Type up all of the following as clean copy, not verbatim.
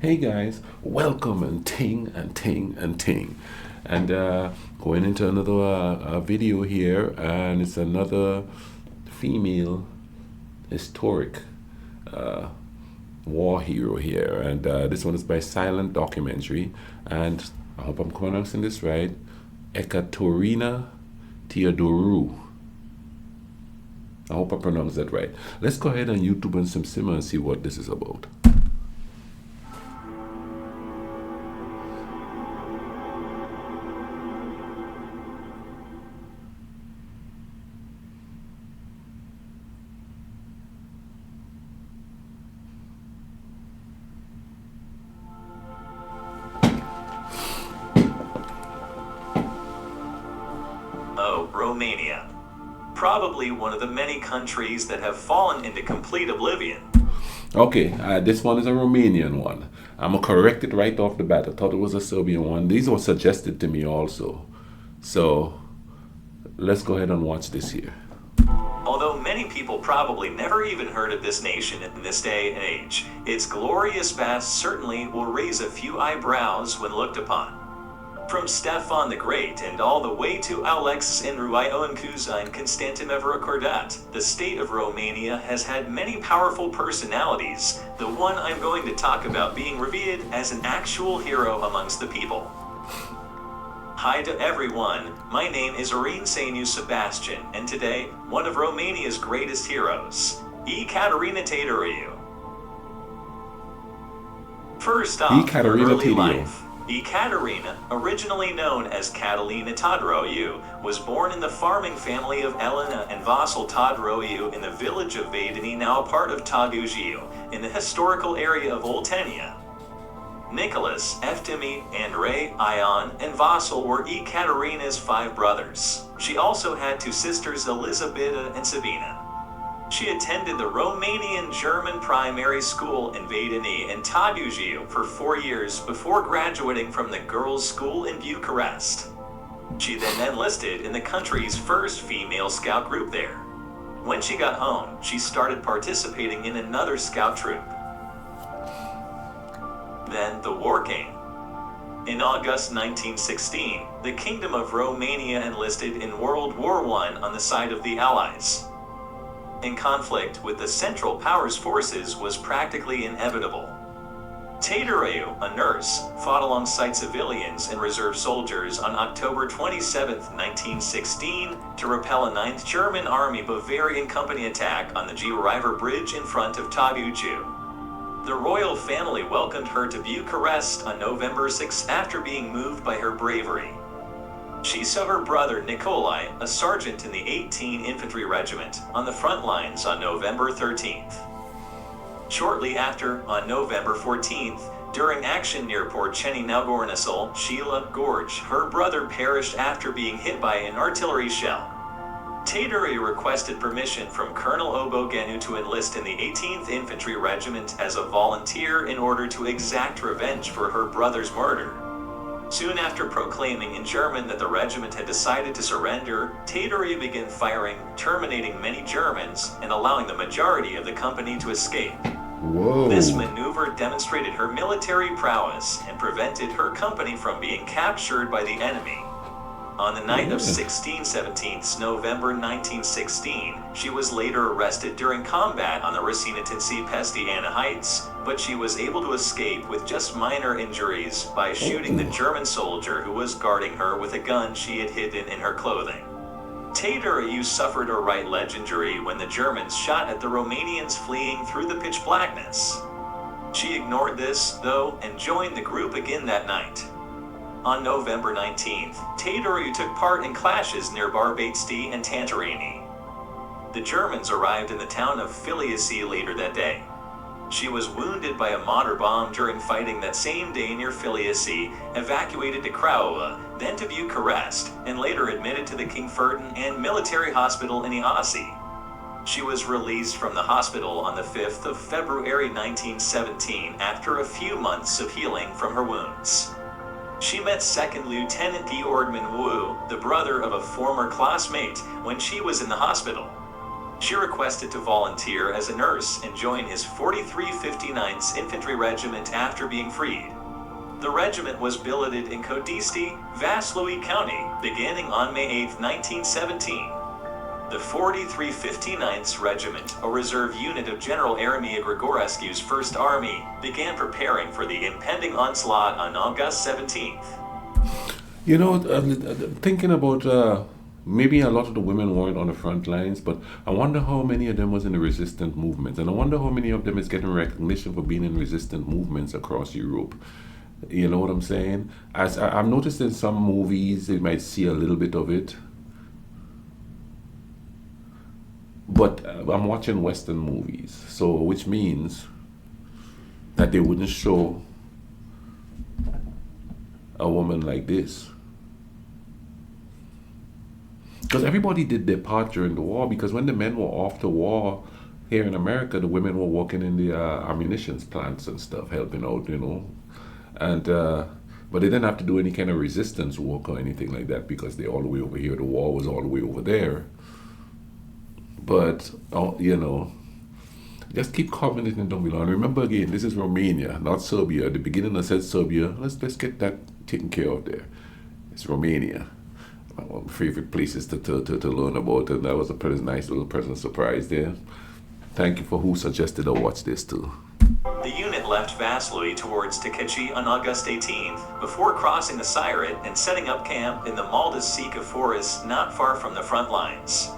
Hey guys, welcome and ting and ting and ting. And going into another video here, and it's another female historic uh, war hero here. And this one is by Silent Documentary. And I hope I'm pronouncing this right, Ecaterina Teodoroiu. I hope I pronounced that right. Let's go ahead and YouTube and some simmer and see what this is about. Oh, Romania. Probably one of the many countries that have fallen into complete oblivion. Okay, this one is a Romanian one. I'm gonna correct it right off the bat. I thought it was a Serbian one. These were suggested to me also. So let's go ahead and watch this here. Although many people probably never even heard of this nation in this day and age, its glorious past certainly will raise a few eyebrows when looked upon. From Stefan the Great and all the way to Alexis Indruioancuza and Constantin Mavrocordat, the state of Romania has had many powerful personalities, the one I'm going to talk about being revered as an actual hero amongst the people. Hi to everyone, my name is Ecaterina Sebastian, and today, one of Romania's greatest heroes, Ecaterina Teodoroiu. First off, her Ecaterina early Teodoroiu. life. Ecaterina, originally known as Ecaterina Teodoroiu, was born in the farming family of Elena and Vasil Teodoroiu in the village of Vaideni, now a part of Tăugiu, in the historical area of Oltenia. Nicholas, Eftimi, Andrei, Ion, and Vasil were Ecaterina's 5 brothers. She also had 2 sisters, Elizabeta and Sabina. She attended the Romanian German primary school in Vaideni and Tăugiu for 4 years before graduating from the girls' school in Bucharest. She then enlisted in the country's first female scout group there. When she got home, she started participating in another scout troop. Then the war came. In August 1916, the Kingdom of Romania enlisted in World War I on the side of the Allies. In conflict with the Central Powers forces was practically inevitable. Teodoroiu, a nurse, fought alongside civilians and reserve soldiers on October 27, 1916, to repel a 9th German Army Bavarian Company attack on the G River Bridge in front of Tăugiu. The royal family welcomed her to Bucharest on November 6 after being moved by her bravery. She saw her brother Nicolae, a sergeant in the 18th Infantry Regiment, on the front lines on November 13th. Shortly after, on November 14th, during action near Porceni Năugornisul, Sheila Gorge, her brother perished after being hit by an artillery shell. Teodoroiu requested permission from Colonel Obogenu to enlist in the 18th Infantry Regiment as a volunteer in order to exact revenge for her brother's murder. Soon after proclaiming in German that the regiment had decided to surrender, Teodoroiu began firing, terminating many Germans and allowing the majority of the company to escape. Whoa. This maneuver demonstrated her military prowess and prevented her company from being captured by the enemy. On the night of 16-17 November 1916, she was later arrested during combat on the Răsăniței Pestiana Heights, but she was able to escape with just minor injuries by shooting the German soldier who was guarding her with a gun she had hidden in her clothing. Teodoroiu suffered a right leg injury when the Germans shot at the Romanians fleeing through the pitch blackness. She ignored this, though, and joined the group again that night. On November 19th, Teodoroiu took part in clashes near Barbațti and Tantarini. The Germans arrived in the town of Filiasi later that day. She was wounded by a mortar bomb during fighting that same day near Filiasi, evacuated to Craiova, then to Bucharest, and later admitted to the King Ferdinand Military Hospital in Iasi. She was released from the hospital on the 5th of February 1917 after a few months of healing from her wounds. She met 2nd Lieutenant Georg Wu, the brother of a former classmate, when she was in the hospital. She requested to volunteer as a nurse and join his 4359th Infantry Regiment after being freed. The regiment was billeted in Codesti, Vaslui County, beginning on May 8, 1917. The 4359th Regiment, a reserve unit of General Aramia Grigorescu's First Army, began preparing for the impending onslaught on August 17th. You know, thinking about maybe a lot of the women weren't on the front lines, but I wonder how many of them was in the resistant movements, and I wonder how many of them is getting recognition for being in resistant movements across Europe. You know what I'm saying? As I've noticed in some movies, you might see a little bit of it. But I'm watching Western movies, so which means that they wouldn't show a woman like this. Because everybody did their part during the war, because when the men were off to war here in America, the women were working in the ammunition plants and stuff, helping out, you know. And but they didn't have to do any kind of resistance work or anything like that, because they're all the way over here. The war was all the way over there. But, you know, just keep commenting down below. And remember again, this is Romania, not Serbia. At the beginning I said Serbia. Let's get that taken care of there. It's Romania. One of my favorite places to learn about. And that was a pretty nice little present surprise there. Thank you for who suggested I watch this too. The unit left Vaslui towards Takachi on August 18th, before crossing the Siret and setting up camp in the Maldus Sika forest not far from the front lines.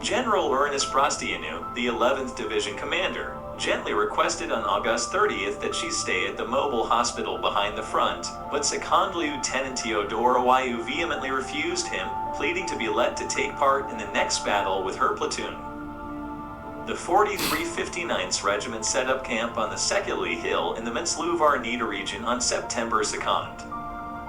General Ernest Prostianu, the 11th Division commander, gently requested on August 30th that she stay at the mobile hospital behind the front, but Second Lieutenant Teodoroiu vehemently refused him, pleading to be let to take part in the next battle with her platoon. The 4359th Regiment set up camp on the Sekuli Hill in the Mensluvar-Nida region on September 2nd.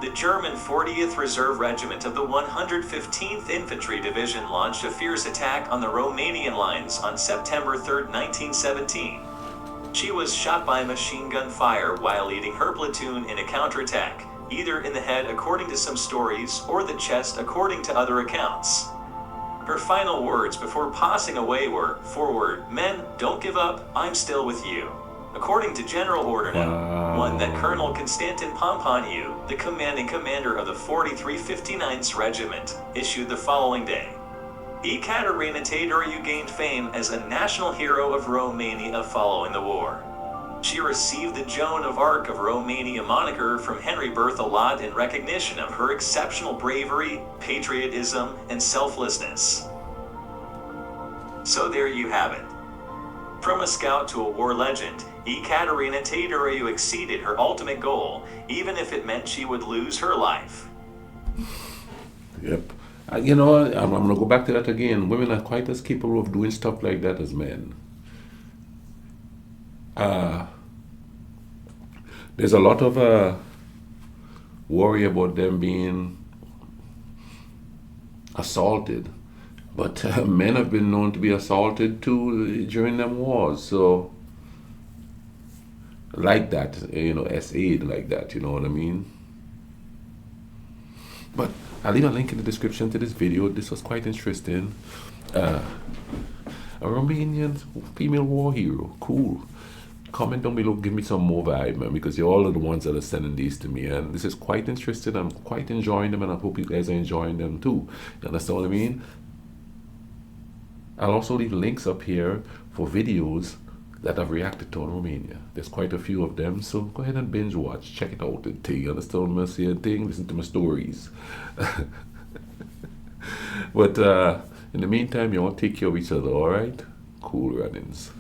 The German 40th Reserve Regiment of the 115th Infantry Division launched a fierce attack on the Romanian lines on September 3, 1917. She was shot by machine gun fire while leading her platoon in a counterattack, either in the head according to some stories or the chest according to other accounts. Her final words before passing away were, "Forward, men, don't give up, I'm still with you." According to General Order No. 1 that Colonel Constantin Pomponiu, the commanding commander of the 4359th Regiment, issued the following day. Ecaterina Teodoroiu gained fame as a national hero of Romania following the war. She received the Joan of Arc of Romania moniker from Henry Berthelot in recognition of her exceptional bravery, patriotism, and selflessness. So there you have it. From a scout to a war legend, Ecaterina Teodoroiu exceeded her ultimate goal, even if it meant she would lose her life. Yep. You know, I'm going to go back to that again. Women are quite as capable of doing stuff like that as men. There's a lot of worry about them being assaulted. But men have been known to be assaulted too during them wars, so like that, you know, SA'd like that, you know what I mean? But I'll leave a link in the description to this video. This was quite interesting. A Romanian female war hero, cool. Comment down below, give me some more vibe, man, because you're all of the ones that are sending these to me, and this is quite interesting. I'm quite enjoying them, and I hope you guys are enjoying them too. You understand what I mean? I'll also leave links up here for videos that I've reacted to on Romania. There's quite a few of them, so go ahead and binge watch, check it out, and you understand what I'm saying? Listen to my stories. But in the meantime, you all take care of each other, alright? Cool runnings.